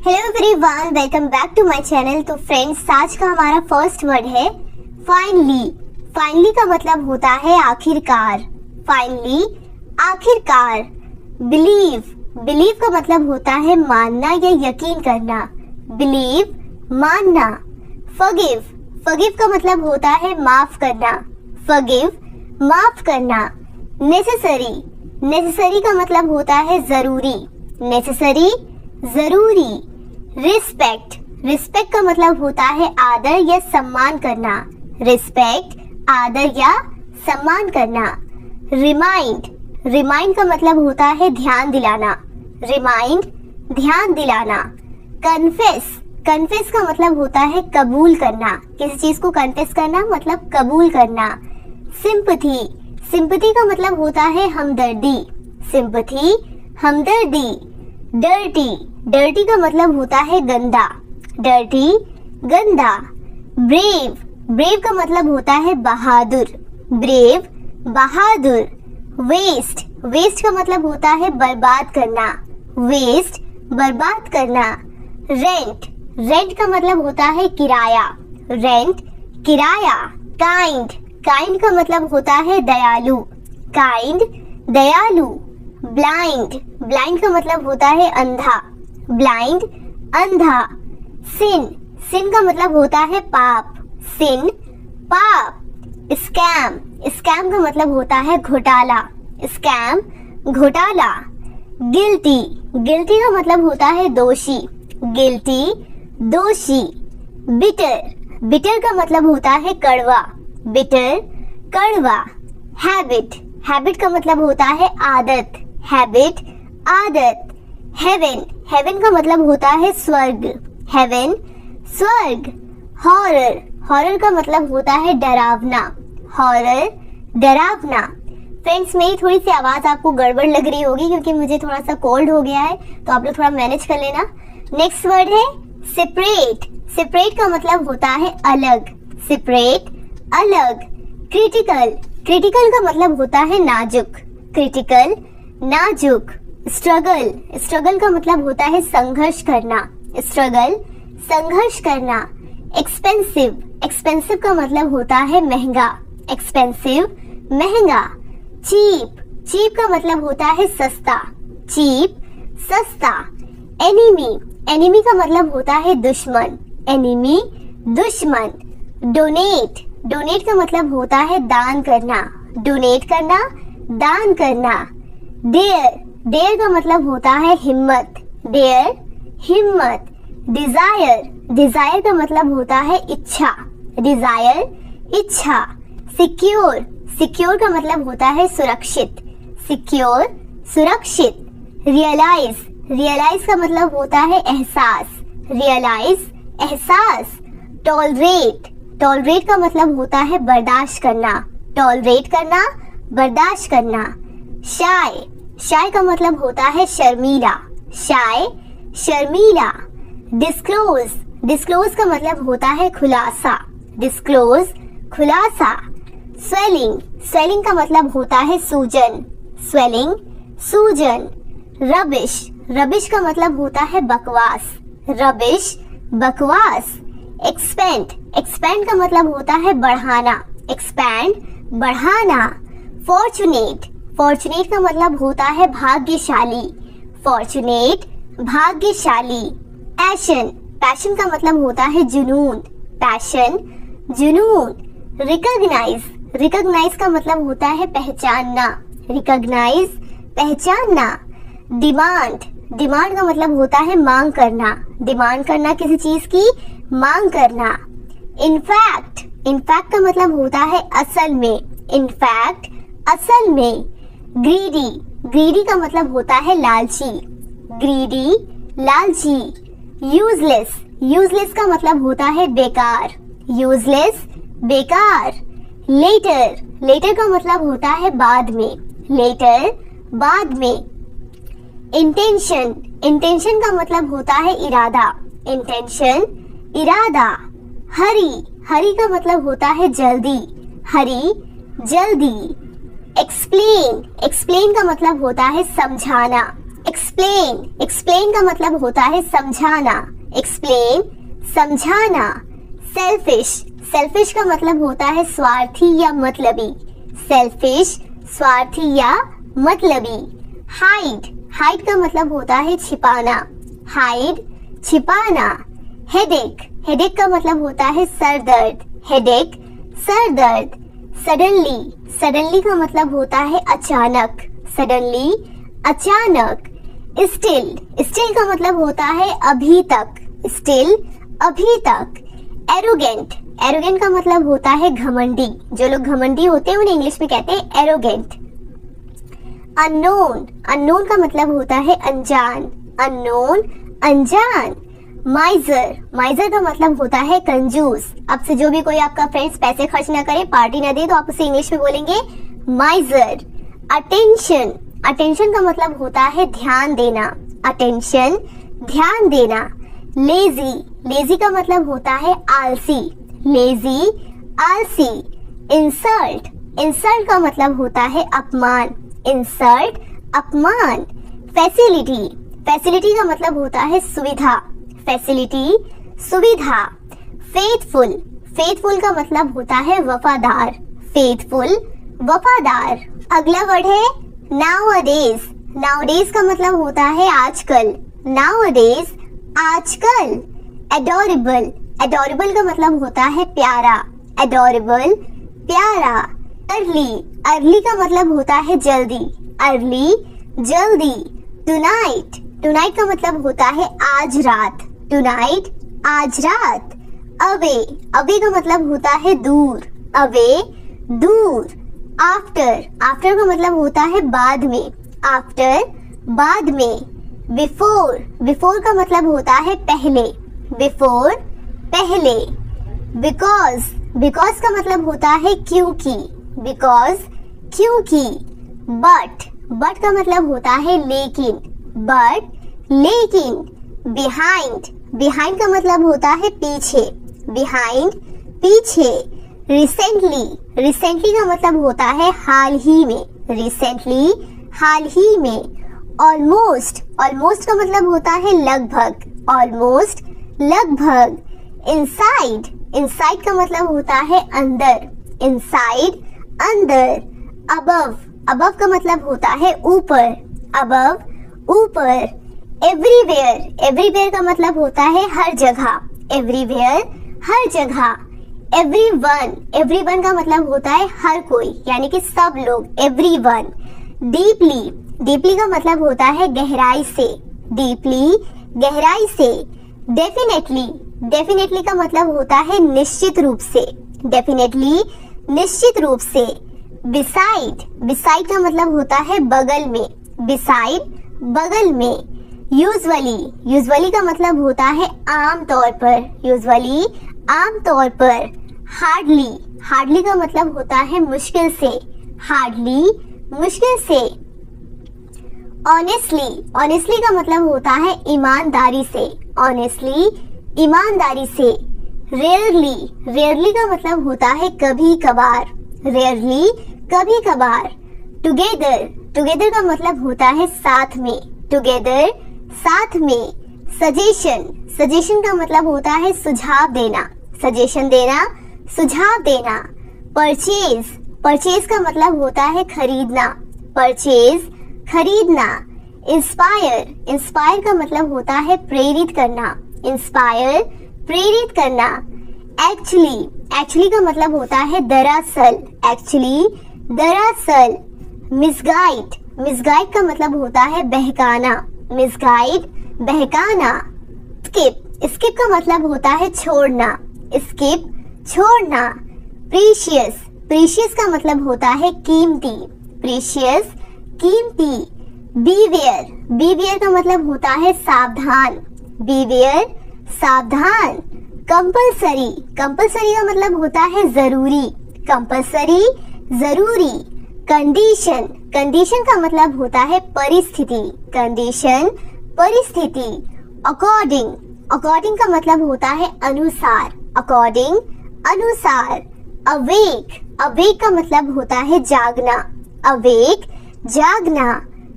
Hello everyone, welcome back to my channel. तो friends, आज का हमारा फर्स्ट वर्ड है फाइनली। फाइनली का मतलब होता है आखिरकार। फाइनली, आखिरकार। बिलीव, बिलीव का मतलब होता है मानना या यकीन करना। बिलीव, मानना। फॉरगिव, फॉरगिव का मतलब होता है माफ करना। फॉरगिव, माफ करना। नेसेसरी, नेसेसरी का मतलब होता है जरूरी। नेसेसरी, जरूरी। रिस्पेक्ट, रिस्पेक्ट का मतलब होता है आदर या सम्मान करना। रिस्पेक्ट, आदर या सम्मान करना। रिमाइंड, रिमाइंड का मतलब होता है ध्यान दिलाना। रिमाइंड, ध्यान दिलाना। कन्फेस, कन्फेस का मतलब होता है कबूल करना। किसी चीज को कन्फेस करना मतलब कबूल करना। सिंपथी, सिंपथी का मतलब होता है हमदर्दी। सिंपथी, हमदर्दी। डर्टी, डर्टी का मतलब होता है गंदा। डर्टी, गंदा। ब्रेव, ब्रेव का मतलब होता है बहादुर। ब्रेव, बहादुर। वेस्ट, वेस्ट का मतलब होता है बर्बाद करना। वेस्ट, बर्बाद करना। रेंट, रेंट का मतलब होता है किराया। रेंट, किराया। काइंड, काइंड का मतलब होता है दयालु। काइंड, दयालु। ब्लाइंड, ब्लाइंड का मतलब होता है अंधा। ब्लाइंड, अंधा। सिन, सिन का मतलब होता है पाप। सिन, पाप। स्कैम, स्कैम का मतलब होता है घोटाला। स्कैम, घोटाला। गिल्टी, गिल्टी का मतलब होता है दोषी। गिल्टी, दोषी। बिटर, बिटर का मतलब होता है कड़वा। बिटर, कड़वा। हैबिट, हैबिट का मतलब होता है आदत। हैबिट, आदत। हेवन, हेवन का मतलब होता है स्वर्ग। हेवन, स्वर्ग। हॉरर, हॉरर का मतलब होता है डरावना। हॉरर, डरावना। फ्रेंड्स, मेरी थोड़ी सी आवाज आपको गड़बड़ लग रही होगी क्योंकि मुझे थोड़ा सा कोल्ड हो गया है, तो आप लोग थोड़ा मैनेज कर लेना। नेक्स्ट वर्ड है सेपरेट। सेपरेट का मतलब होता है अलग। सेपरेट, अलग। क्रिटिकल, क्रिटिकल का मतलब होता है नाजुक। क्रिटिकल, नाजुक। स्ट्रगल, स्ट्रगल का मतलब होता है संघर्ष करना। स्ट्रगल, संघर्ष करना। एक्सपेंसिव, एक्सपेंसिव का मतलब होता है महंगा। एक्सपेंसिव, महंगा। चीप, चीप का मतलब होता है सस्ता। चीप, सस्ता। एनिमी, एनिमी का मतलब होता है दुश्मन। एनिमी, दुश्मन। डोनेट, डोनेट का मतलब होता है दान करना। डोनेट करना, दान करना। डेयर, डेयर का मतलब होता है हिम्मत। डेयर, हिम्मत। डिजायर, डिजायर का मतलब होता है इच्छा। डिजायर, इच्छा। सिक्योर, सिक्योर का मतलब होता है सुरक्षित। सिक्योर, सुरक्षित। रियलाइज, रियलाइज का मतलब होता है एहसास। रियलाइज, एहसास। टॉलरेट, टॉलरेट का मतलब होता है बर्दाश्त करना। टॉलरेट करना, बर्दाश्त करना। शाय, शाय का मतलब होता है शर्मीला। शाय, शर्मीला। डिस्क्लोज, डिस्क्लोज का मतलब होता है खुलासा। डिस्क्लोज, खुलासा। स्वेलिंग, स्वेलिंग का मतलब होता है सूजन। स्वेलिंग, सूजन। रबिश, रबिश का मतलब होता है बकवास। रबिश, बकवास। एक्सपेंड, एक्सपेंड का मतलब होता है बढ़ाना। एक्सपैंड, बढ़ाना। फॉर्चुनेट, फॉर्चुनेट का मतलब होता है भाग्यशाली। फॉर्चुनेट, भाग्यशाली। पैशन, पैशन का मतलब होता है जुनून। पैशन, जुनून। रिकॉग्नाइज, रिकॉग्नाइज का मतलब होता है पहचानना। रिकॉग्नाइज, पहचानना। डिमांड, डिमांड का मतलब होता है मांग करना। डिमांड करना किसी चीज की, मांग करना। इनफैक्ट, इनफैक्ट का मतलब होता है असल में। इनफैक्ट, असल में। ग्रीडी, ग्रीडी का मतलब होता है लालची। ग्रीडी, लालची। यूजलेस, यूजलेस का मतलब होता है बेकार। यूजलेस, बेकार। लेटर, लेटर का मतलब होता है बाद में। लेटर, बाद में। इंटेंशन, इंटेंशन का मतलब होता है इरादा। इंटेंशन, इरादा। हरी, हरी का मतलब होता है जल्दी। हरी, जल्दी। एक्सप्लेन, एक्सप्लेन का मतलब होता है समझाना। एक्सप्लेन, एक्सप्लेन का मतलब होता है समझाना, एक्सप्लेन समझाना। सेल्फिश, सेल्फिश का मतलब होता है स्वार्थी या मतलबी, सेल्फिश स्वार्थी या मतलबी। हाइड, हाइड का मतलब होता है छिपाना, हाइड छिपाना। हेडेक, हेडेक का मतलब होता है सर दर्द, हेडेक सर दर्द। सडनली, सडनली का मतलब होता है अचानक, सडनली अचानक। स्टिल, स्टिल का मतलब होता है अभी तक, स्टिल अभी तक। एरोगेंट, एरोगेंट का मतलब होता है घमंडी, जो लोग घमंडी होते हैं उन्हें इंग्लिश में कहते हैं एरोगेंट। अननोन, अननोन का मतलब होता है अनजान, अननोन अनजान। माइजर, माइजर का मतलब होता है कंजूस। अब से जो भी कोई आपका फ्रेंड्स पैसे खर्च ना करे, पार्टी ना दे, तो आप उसे इंग्लिश में बोलेंगे माइजर। अटेंशन, अटेंशन का मतलब होता है ध्यान देना, अटेंशन ध्यान देना। लेजी, लेजी का मतलब होता है आलसी, लेजी आलसी। इंसल्ट, इंसल्ट का मतलब होता है अपमान, इंसल्ट अपमान। फैसिलिटी, फैसिलिटी का मतलब होता है सुविधा, फैसिलिटी सुविधा। फेथफुल, फेथफुल का मतलब होता है वफादार, फेथफुल वफादार। अगला वर्ड है नाउअडेज, नाउअडेज का मतलब होता है आजकल, नाउअडेज आजकल। एडोरेबल, एडोरेबल का मतलब होता है प्यारा, एडोरेबल प्यारा। अर्ली, अर्ली का मतलब होता है जल्दी, अर्ली जल्दी। टुनाइट, टुनाइट का मतलब होता है आज रात, टुनाइट आज रात। अवे, अवे का मतलब होता है दूर, अवे दूर। आफ्टर, आफ्टर का मतलब होता है बाद में, आफ्टर बाद में। बिफोर, बिफोर का मतलब होता है पहले, बिफोर पहले। बिकॉज, बिकॉज का मतलब होता है क्योंकि, बिकॉज क्योंकि। बट, बट का मतलब होता है लेकिन, बट लेकिन। बिहाइंड, बिहाइंड का मतलब होता है पीछे, बिहाइंड पीछे। रिसेंटली, रिसेंटली का मतलब होता है हाल ही में, रिसेंटली हाल ही में। ऑलमोस्ट, ऑलमोस्ट का मतलब होता है लगभग, ऑलमोस्ट लगभग। इनसाइड, इनसाइड का मतलब होता है अंदर, इनसाइड अंदर। अबव, अबव का मतलब होता है ऊपर, अबव ऊपर। एवरीवेयर, एवरीवेयर का मतलब होता है हर जगह, एवरीवेयर हर जगह। एवरीवन, एवरीवन का मतलब होता है हर कोई, यानी कि सब लोग, एवरीवन। डीपली, डीपली का मतलब होता है गहराई से, डीपली गहराई से। डेफिनेटली, डेफिनेटली का मतलब होता है निश्चित रूप से, डेफिनेटली निश्चित रूप से। बिसाइड, बिसाइड का मतलब होता है बगल में, बिसाइड बगल में। यूजुअली, यूजुअली का मतलब होता है आम तौर पर, यूजुअली आम तौर पर। हार्डली, हार्डली का मतलब होता है मुश्किल से, हार्डली मुश्किल से। ऑनेस्टली, ऑनेस्टली का मतलब होता है ईमानदारी से, ऑनेस्टली ईमानदारी से। रेयरली, रेयरली का मतलब होता है कभी कभार, रेयरली कभी कभार। टुगेदर, टुगेदर का मतलब होता है साथ में, टुगेदर साथ में। सजेशन, सजेशन का मतलब होता है सुझाव देना, सजेशन देना, सुझाव देना। परचेज, परचेज का मतलब होता है खरीदना, परचेज खरीदना। इंस्पायर, इंस्पायर का मतलब होता है प्रेरित करना, इंस्पायर प्रेरित करना। एक्चुअली, एक्चुअली का मतलब होता है दरअसल, एक्चुअली दरअसल। मिसगाइड, मिसगाइड का मतलब होता है बहकाना, मिसगाइड बहकाना। स्किप, स्किप का मतलब होता है छोड़ना, स्किप छोड़ना। प्रीशियस, प्रीशियस का मतलब होता है कीमती, प्रीशियस कीमती। बीवेयर, बीवेयर का मतलब होता है सावधान, बीवेयर सावधान। कंपलसरी, कंपलसरी का मतलब होता है जरूरी, कंपलसरी जरूरी। कंडीशन, कंडीशन का मतलब होता है परिस्थिति, कंडीशन परिस्थिति। अकॉर्डिंग, अकॉर्डिंग का मतलब होता है अनुसार, अकॉर्डिंग अनुसार। अवेक, अवेक का मतलब होता है जागना, अवेक जागना।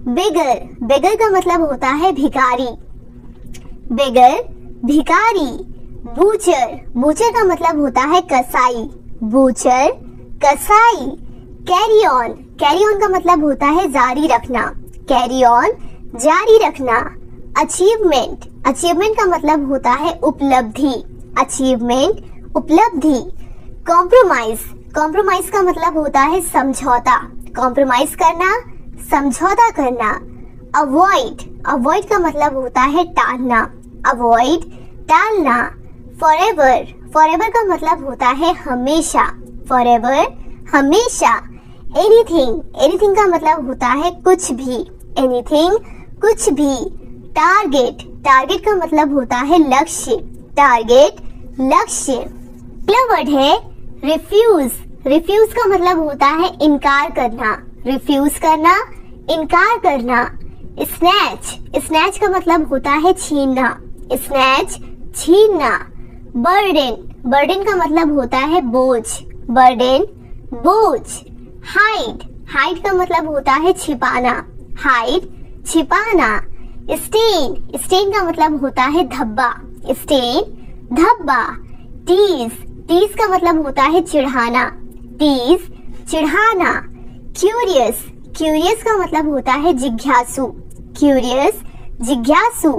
बेगर, बेगर का मतलब होता है भिखारी, बेगर भिखारी। बूचर, बूचर का मतलब होता है कसाई, बूचर कसाई। कैरी ऑन, कैरी ऑन का मतलब होता है जारी रखना, कैरी ऑन जारी रखना। अचीवमेंट, अचीवमेंट का मतलब होता है उपलब्धि, अचीवमेंट उपलब्धि। कॉम्प्रोमाइज, कॉम्प्रोमाइज का मतलब होता है समझौता, कॉम्प्रोमाइज करना, समझौता करना। अवॉइड, अवॉइड का मतलब होता है टालना, अवॉइड टालना। फॉरएवर, फॉरएवर का मतलब होता है हमेशा, फॉरएवर हमेशा। एनीथिंग, एनीथिंग का मतलब होता है कुछ भी, एनीथिंग कुछ भी। टारगेट, टारगेट का मतलब होता है लक्ष्य, टारगेट लक्ष्य। अगला वर्ड है रिफ्यूज, रिफ्यूज का मतलब होता है इनकार करना, रिफ्यूज करना, इनकार करना। स्नैच, स्नैच का मतलब होता है छीनना, स्नैच छीनना। बर्डन, बर्डन का मतलब होता है बोझ, बर्डन बोझ। हाइड, हाइड का मतलब होता है छिपाना, हाइड छिपाना। स्टेन, स्टेन का मतलब होता है धब्बा, स्टेन धब्बा। टीज, टीज का मतलब होता है चिढ़ाना, टीज चिढ़ाना। क्यूरियस, क्यूरियस का मतलब होता है जिज्ञासु, क्यूरियस जिज्ञासु।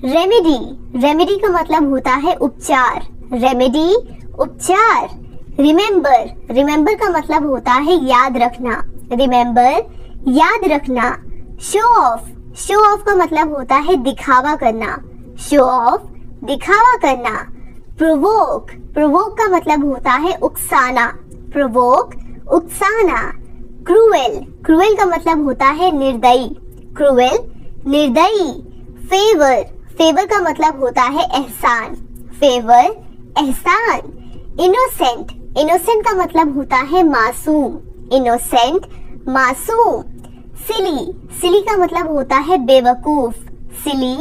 रेमेडी, रेमेडी का मतलब होता है उपचार, रेमेडी उपचार। रिमेम्बर, रिमेम्बर का मतलब होता है याद रखना, रिमेम्बर याद रखना। शो ऑफ, शो ऑफ का मतलब होता है दिखावा करना, शो ऑफ दिखावा करना। प्रोवोक, प्रोवोक का मतलब होता है उकसाना, प्रोवोक उकसाना। क्रूएल, क्रूएल का मतलब होता है निर्दयी, क्रूएल निर्दयी। फेवर, फेवर का मतलब होता है एहसान, फेवर एहसान। इनोसेंट, इनोसेंट का मतलब होता है मासूम, इनोसेंट मासूम। सिली, सिली का मतलब होता है बेवकूफ, सिली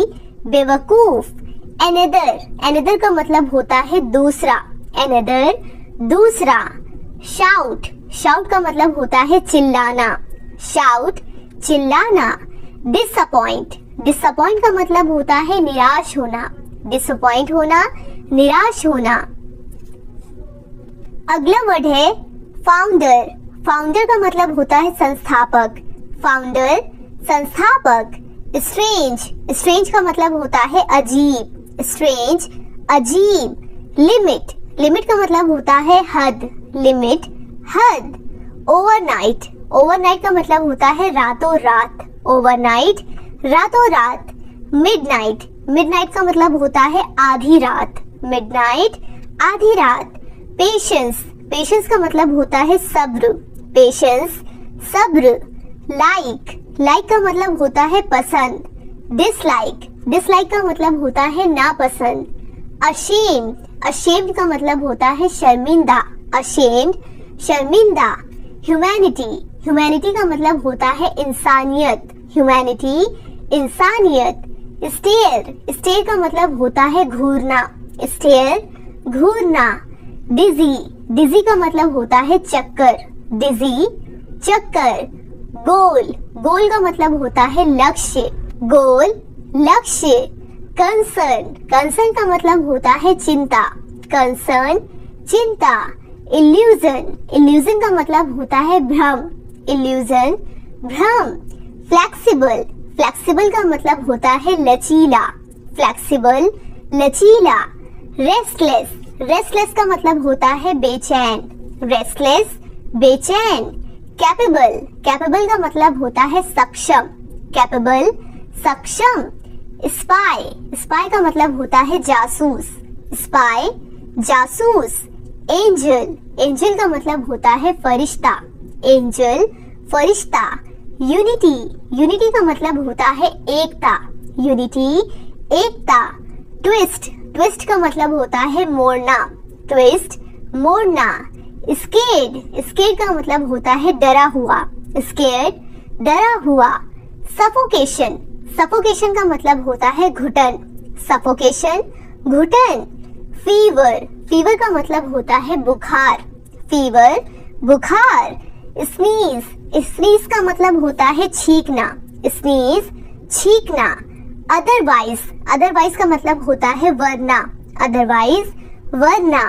बेवकूफ। एनदर, एनदर का मतलब होता है दूसरा, एनदर दूसरा। शाउट, शाउट का मतलब होता है चिल्लाना, शाउट चिल्लाना। डिसअपॉइंट, डिसअपॉइंट का मतलब होता है निराश होना, डिसअपॉइंट होना, निराश होना। अगला वर्ड है फाउंडर, फाउंडर का मतलब होता है संस्थापक, फाउंडर संस्थापक। स्ट्रेंज, स्ट्रेंज का मतलब होता है अजीब, स्ट्रेंज अजीब। लिमिट, लिमिट का मतलब होता है हद, लिमिट हद। ओवरनाइट, ओवरनाइट का मतलब होता है रातों रात, ओवरनाइट रातों रात। मिडनाइट, मिडनाइट का मतलब होता है आधी रात, मिडनाइट आधी रात। पेशेंस, पेशेंस का मतलब होता है सब्र, पेशेंस सब्र। लाइक, लाइक का मतलब होता है पसंद। डिसलाइक, डिसलाइक का मतलब होता है नापसंद। अशेम, अशेम्ड का मतलब होता है शर्मिंदा, अशेम्ड शर्मिंदा। ह्यूमैनिटी, ह्यूमैनिटी का मतलब होता है इंसानियत, ह्यूमैनिटी इंसानियत। स्टेयर, स्टेयर का मतलब होता है घूरना, स्टेयर घूरना। डिजी, डिजी का मतलब होता है चक्कर, डिजी चक्कर। गोल, गोल का मतलब होता है लक्ष्य, गोल लक्ष्य। कंसर्न, कंसर्न का मतलब होता है चिंता, कंसर्न चिंता। इल्यूजन, इल्यूजन का मतलब होता है भ्रम, इल्यूजन भ्रम। फ्लेक्सिबल, फ्लेक्सिबल का मतलब होता है लचीला, फ्लेक्सिबल लचीला। रेस्टलेस, रेस्टलेस का मतलब होता है बेचैन, रेस्टलेस बेचैन। कैपेबल, कैपेबल का मतलब होता है सक्षम, कैपेबल सक्षम। स्पाई, स्पाई का मतलब होता है जासूस, स्पाई जासूस। एंजल, एंजल का मतलब होता है फरिश्ता, एंजल फरिश्ता। यूनिटी, यूनिटी का मतलब होता है एकता, यूनिटी एकता। ट्विस्ट, ट्विस्ट का मतलब होता है मोड़ना, ट्विस्ट मोड़ना। स्केर्ड, स्केर्ड का मतलब होता है डरा हुआ, स्केर्ड डरा हुआ। सफोकेशन, सफोकेशन का मतलब होता है घुटन, सफोकेशन घुटन। फीवर, फीवर का मतलब होता है बुखार, फीवर बुखार। स्नीज, स्नीज का मतलब होता है छींकना, स्नीज छींकना। अदरवाइज, अदरवाइज का मतलब होता है वरना, अदरवाइज वरना।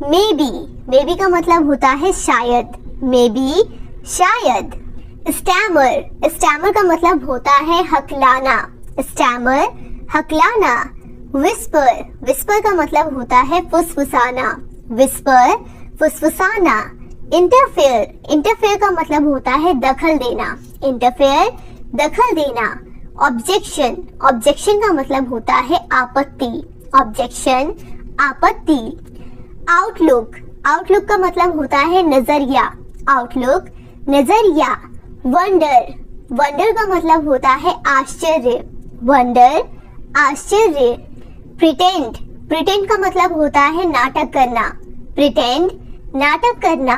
मे बी का मतलब होता है शायद, मे बी शायद। स्टैमर, स्टैमर का मतलब होता है हकलाना, स्टैमर हकलाना। विस्पर, विस्पर का मतलब होता है फुसफुसाना, विस्पर फुसफुसाना। इंटरफेयर, इंटरफेयर का मतलब होता है दखल देना, इंटरफेयर दखल देना। ऑब्जेक्शन, ऑब्जेक्शन का मतलब होता है आपत्ति, ऑब्जेक्शन आपत्ति। आउटलुक, आउटलुक का मतलब होता है नजरिया, आउटलुक नजरिया। वंडर, वंडर का मतलब होता है आश्चर्य, वंडर आश्चर्य। प्रिटेंड, प्रिटेंड का मतलब होता है नाटक करना, प्रिटेंड नाटक करना।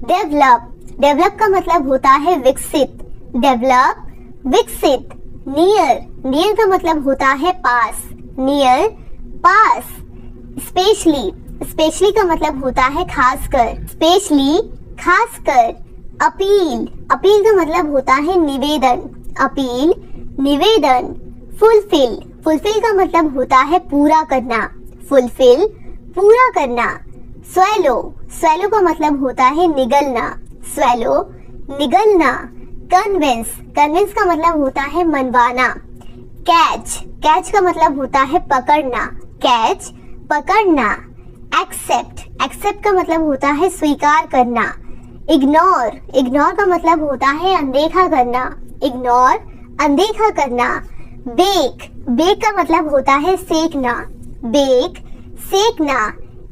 डेवलप, डेवलप का मतलब होता है विकसित, डेवलप विकसित। नियर, नियर का मतलब होता है पास, नियर पास। स्पेशली, स्पेशली का मतलब होता है खासकर, स्पेशली खासकर। अपील, अपील का मतलब होता है निवेदन, अपील निवेदन। फुलफिल, फुलफिल का मतलब होता है पूरा करना, फुलफिल पूरा करना। स्वेलो, स्वेलो का मतलब होता है निगलना, स्वेलो निगलना। कन्विंस, कन्विंस का मतलब होता है मनवाना। कैच, कैच का मतलब होता है पकड़ना, कैच पकड़ना। एक्सेप्ट, एक्सेप्ट का मतलब होता है स्वीकार करना। इग्नोर, इग्नोर का मतलब होता है अनदेखा करना, इग्नोर अनदेखा करना। बेक, बेक का मतलब होता है सेकना, बेक सेकना।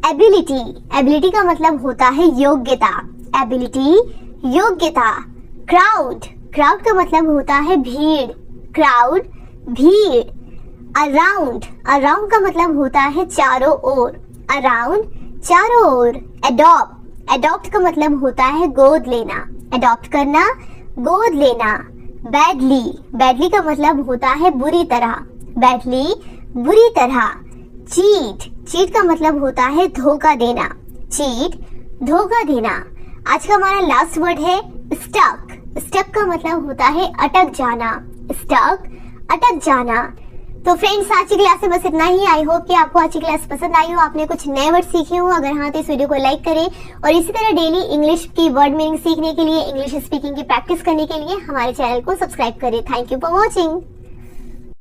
एबिलिटी, एबिलिटी का मतलब होता है योग्यता, एबिलिटी योग्यता। क्राउड, क्राउड का मतलब होता है भीड़, क्राउड भीड़। अराउंड, अराउंड का मतलब होता है चारों ओर, अराउंड चारों ओर। एडॉप्ट, एडॉप्ट का मतलब होता है गोद लेना, एडॉप्ट करना गोद लेना। बैडली, बैडली का मतलब होता है बुरी तरह, बैडली बुरी तरह। चीट, चीट का मतलब होता है धोखा देना, चीट धोखा देना। आज का हमारा लास्ट वर्ड है स्टक, स्टक का मतलब होता है अटक जाना, स्टक अटक जाना। तो फ्रेंड्स आज की क्लास में बस इतना ही। आई होप कि आपको आज की क्लास पसंद आई हो, आपने कुछ नए वर्ड सीखे हो। अगर हाँ तो इस वीडियो को लाइक करें और इसी तरह डेली इंग्लिश की वर्ड मीनिंग सीखने के लिए, इंग्लिश स्पीकिंग की प्रैक्टिस करने के लिए हमारे चैनल को सब्सक्राइब करें। Thank you for watching.